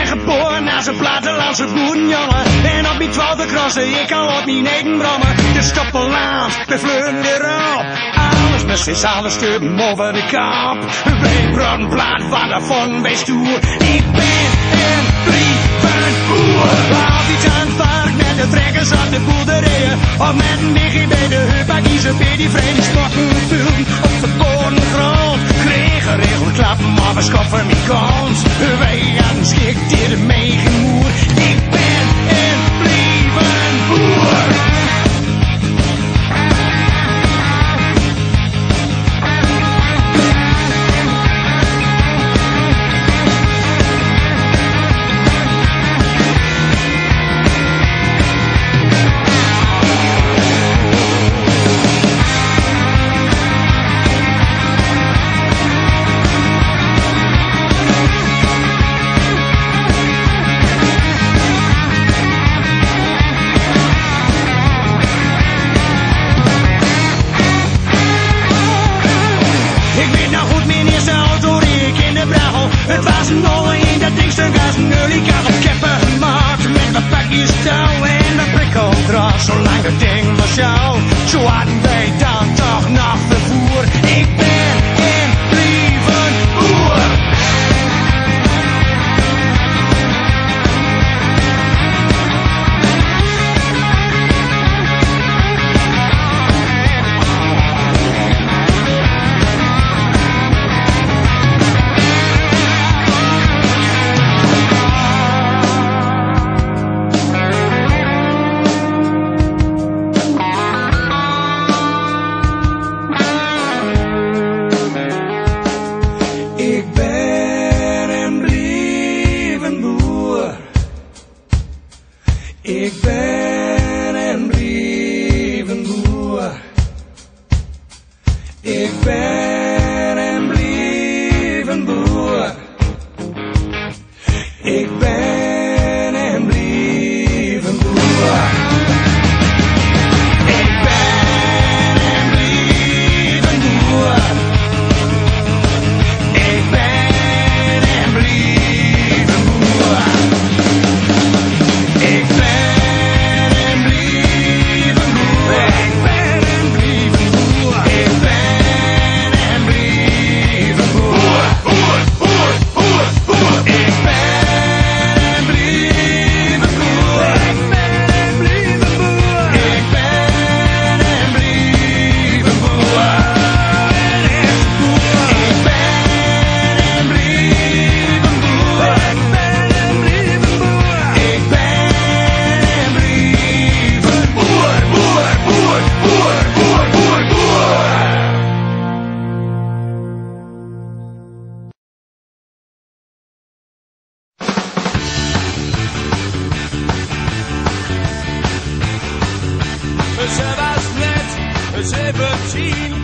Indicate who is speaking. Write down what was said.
Speaker 1: geboren als een plattelandse boerenjongen. En op mijn 12e crossen, ik al op mijn eigen brommen. De stoppelland, we vleuren erop. Alles met z'n allen sturen over de kop. Wij broden plaat van de von bij stoer. Ik ben een brievenboer. Als iets aan het vark met de trekkers op de boerderijen. Of met een diggie bij de heup, kiezen bij die vredespotten vullen op verboden grond. Kregen regelklappen, maar we schoffen mijn kans. Wij hadden schik die de meegemoer. Ik ben een brievenboer. Het was een olle in dat dingstuk als een nul. Ik had een keppen gemaakt met wat pakjes touw en dat prikkeldraad. Zolang het ding was jou, zo hadden wij dan toch nog vervoer. Ik ben een brievenboer. Ik ben een brievenboer. Ik ben een brievenboer. Ik ben een brievenboer. Ik ben een brievenboer. Ik ben een brievenboer. Ik ben
Speaker 2: Ze was net 17.